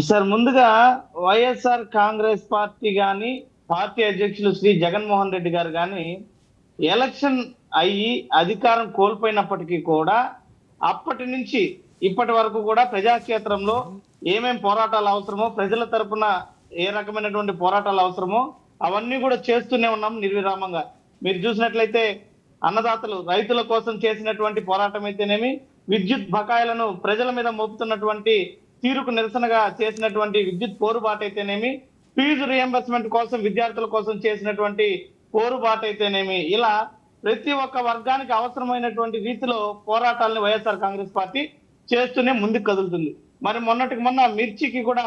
Sir ముందుగా YSR Congress party గాని party అధ్యక్షులు శ్రీ జగన్మోహన్ రెడ్డి గారు గాని ఎలక్షన్ అయ్యి అధికారం కోల్పోయినప్పటికీ కూడా అప్పటి నుంచి ఇప్పటి వరకు కూడా ప్రజాక్షేత్రంలో ఏమేం పోరాటాలు అవసరమో ప్రజల తరపున ఏ రకమైనటువంటి పోరాటాలు అవసరమో అవన్నీ కూడా చేస్తూనే ఉన్నాం నిర్విరామంగా. మీరు చూసినట్లయితే అన్నదాతలు రైతుల కోసం చేసినటువంటి పోరాటం అయితేనేమి, విద్యుత్ బకాయిలను ప్రజల మీద మోపుతున్నటువంటి తీరుకు నిరసనగా చేసినటువంటి విద్యుత్ పోరుబాటు అయితేనేమి, ఫీజు రియంబర్స్మెంట్ కోసం విద్యార్థుల కోసం చేసినటువంటి పోరుబాటు అయితేనేమి, ఇలా ప్రతి ఒక్క వర్గానికి అవసరమైనటువంటి రీతిలో పోరాటాలను వైఎస్ఆర్ కాంగ్రెస్ పార్టీ చేస్తూనే ముందుకు కదులుతుంది. మరి మొన్నటికి మొన్న మిర్చికి కూడా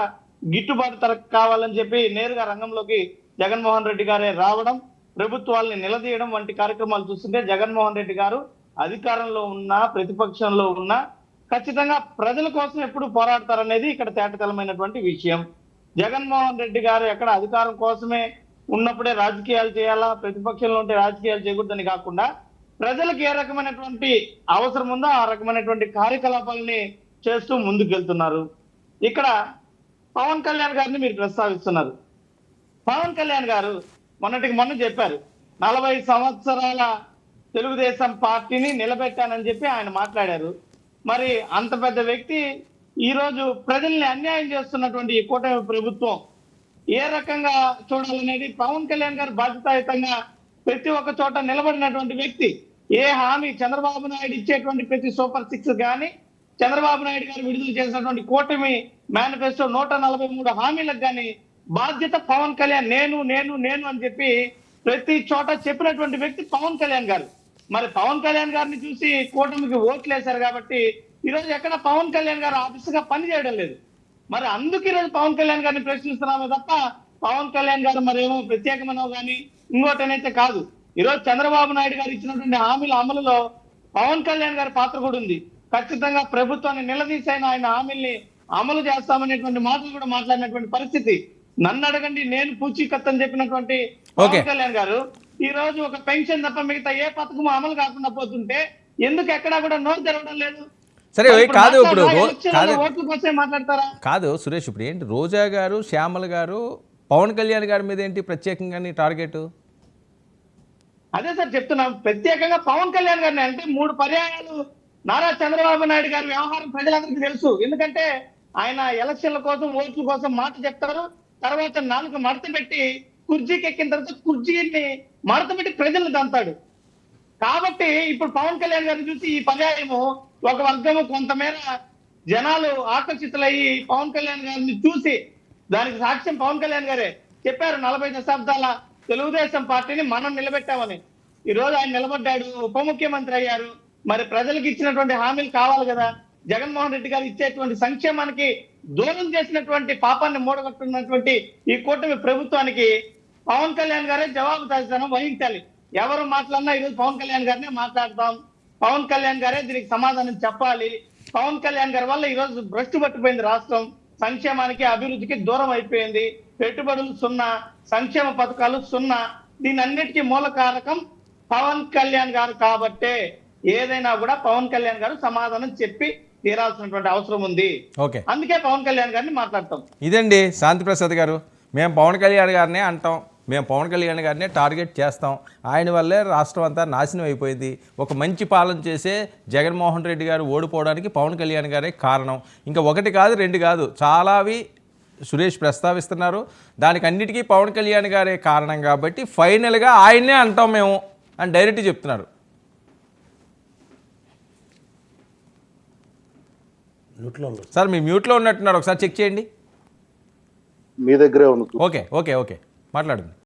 గిట్టుబాటు ధర కావాలని చెప్పి నేరుగా రంగంలోకి జగన్మోహన్ రెడ్డి గారే రావడం, ప్రభుత్వాల్ని నిలదీయడం వంటి కార్యక్రమాలు చూస్తుంటే జగన్మోహన్ రెడ్డి గారు అధికారంలో ఉన్నా ప్రతిపక్షంలో ఉన్నా ఖచ్చితంగా ప్రజల కోసం ఎప్పుడు పోరాడతారనేది ఇక్కడ తేటతెల్లమైనటువంటి విషయం. జగన్మోహన్ రెడ్డి గారు ఎక్కడ అధికారం కోసమే ఉన్నప్పుడే రాజకీయాలు చేయాలా, ప్రతిపక్షంలో ఉంటే రాజకీయాలు చేయకూడదని కాకుండా ప్రజలకు ఏ రకమైనటువంటి అవసరం ఉందో ఆ రకమైనటువంటి కార్యకలాపాలని చేస్తూ ముందుకెళ్తున్నారు. ఇక్కడ పవన్ కళ్యాణ్ గారిని మీరు ప్రస్తావిస్తున్నారు. పవన్ కళ్యాణ్ గారు మొన్నటికి మొన్న చెప్పారు, 40 సంవత్సరాల తెలుగుదేశం పార్టీని నిలబెట్టానని చెప్పి ఆయన మాట్లాడారు. మరి అంత పెద్ద వ్యక్తి ఈ రోజు ప్రజల్ని అన్యాయం చేస్తున్నటువంటి ఈ కూటమి ప్రభుత్వం ఏ రకంగా చూడాలనేది పవన్ కళ్యాణ్ గారు బాధ్యతాయుతంగా ప్రతి ఒక్క చోట నిలబడినటువంటి వ్యక్తి. ఏ హామీ చంద్రబాబు నాయుడు ఇచ్చేటువంటి ప్రతి సూపర్ 6 కానీ, చంద్రబాబు నాయుడు గారు విడుదల చేసినటువంటి కూటమి మేనిఫెస్టో 143 హామీలకు కానీ బాధ్యత పవన్ కళ్యాణ్. నేను నేను నేను అని చెప్పి ప్రతి చోట చెప్పినటువంటి వ్యక్తి పవన్ కళ్యాణ్ గారు. మరి పవన్ కళ్యాణ్ గారిని చూసి కూటమికి ఓట్లు వేశారు కాబట్టి ఈరోజు ఎక్కడ పవన్ కళ్యాణ్ గారు ఆఫీసుగా పని చేయడం లేదు. మరి అందుకు ఈరోజు పవన్ కళ్యాణ్ గారిని ప్రశ్నిస్తున్నామే తప్ప పవన్ కళ్యాణ్ గారు మరేమో ప్రత్యేకమైనవి కానీ ఇంకోటనైతే కాదు. ఈరోజు చంద్రబాబు నాయుడు గారు ఇచ్చినటువంటి హామీల అమలులో పవన్ కళ్యాణ్ గారి పాత్ర కూడా ఉంది. ఖచ్చితంగా ప్రభుత్వాన్ని నిలదీసైన ఆయన హామీల్ని అమలు చేస్తామనేటువంటి మాటలు కూడా మాట్లాడినటువంటి పరిస్థితి. నన్ను అడగండి, నేను పూచీకత్తని చెప్పినటువంటి పవన్ కళ్యాణ్ గారు ఈ రోజు ఒక పెన్షన్ తప్ప మిగతా ఏ పథకం అమలు కాకుండా పోతుంటే ఎందుకు ఎక్కడా కూడా నోరు తెరవడం లేదు? సరే కాదు, ఇప్పుడు ఓట్ల కోసమే మాట్లాడతారా? కాదు సురేష్, ఇప్పుడు ఏంటి రోజా గారు, శ్యామల గారు పవన్ కళ్యాణ్ గారి మీద ఏంటి ప్రత్యేకంగా టార్గెట్? అదే సార్ చెప్తున్నాం, ప్రత్యేకంగా పవన్ కళ్యాణ్ గారిని అంటే 3 పర్యాయాలు నారా చంద్రబాబు నాయుడు గారి వ్యవహారం ప్రజలందరికీ తెలుసు. ఎందుకంటే ఆయన ఎలక్షన్ల కోసం ఓట్ల కోసం మాట చెప్తారు, తర్వాత 4 మడత పెట్టి కుర్చీకి ఎక్కిన తర్వాత కుర్చీని మడత పెట్టి ప్రజలను దంతాడు. కాబట్టి ఇప్పుడు పవన్ కళ్యాణ్ గారిని చూసి ఈ పర్యాయము ఒక వర్గము కొంతమేర జనాలు ఆకర్షితులయ్యి పవన్ కళ్యాణ్ గారిని చూసి, దానికి సాక్ష్యం పవన్ కళ్యాణ్ గారే చెప్పారు, 40 దశాబ్దాల తెలుగుదేశం పార్టీని మనం నిలబెట్టామని. ఈ రోజు ఆయన నిలబడ్డాడు, ఉప ముఖ్యమంత్రి అయ్యారు. మరి ప్రజలకు ఇచ్చినటువంటి హామీలు కావాలి కదా. జగన్మోహన్ రెడ్డి గారు ఇచ్చేటువంటి సంక్షేమానికి దూరం చేసినటువంటి పాపాన్ని మూడగొట్టున్నటువంటి ఈ కూటమి ప్రభుత్వానికి పవన్ కళ్యాణ్ గారే జవాబుదారీతనం వహించాలి. ఎవరు మాట్లాడినా ఈరోజు పవన్ కళ్యాణ్ గారినే మాట్లాడతాం, పవన్ కళ్యాణ్ గారే దీనికి సమాధానం చెప్పాలి. పవన్ కళ్యాణ్ గారి వల్ల ఈరోజు భ్రష్టు పట్టిపోయింది రాష్ట్రం, సంక్షేమానికి అభివృద్ధికి దూరం అయిపోయింది, పెట్టుబడులు 0, సంక్షేమ పథకాలు 0. దీని అన్నిటికీ మూల కారకం పవన్ కళ్యాణ్ గారు. కాబట్టే ఏదైనా కూడా పవన్ కళ్యాణ్ గారు సమాధానం చెప్పి తీరాల్సినటువంటి అవసరం ఉంది. అందుకే పవన్ కళ్యాణ్ గారిని మాట్లాడతాం. ఇదండి శాంతిప్రసాద్ గారు, మేము పవన్ కళ్యాణ్ గారినే అంటాం, మేము పవన్ కళ్యాణ్ గారినే టార్గెట్ చేస్తాం. ఆయన వల్లే రాష్ట్రం అంతా నాశనం అయిపోయింది. ఒక మంచి పాలన చేసే జగన్మోహన్ రెడ్డి గారు ఓడిపోవడానికి పవన్ కళ్యాణ్ గారే కారణం. ఇంకా 1 కాదు 2 కాదు, చాలావి సురేష్ ప్రస్తావిస్తున్నారు. దానికి అన్నిటికీ పవన్ కళ్యాణ్ గారే కారణం కాబట్టి ఫైనల్గా ఆయన్నే అంటాం మేము అని డైరెక్ట్ చెప్తున్నారు. సార్ మీ మ్యూట్లో ఉన్నట్టున్నారు, ఒకసారి చెక్ చేయండి. మీ దగ్గరే ఉంది. ఓకే ఓకే ఓకే మాట్లాడండి.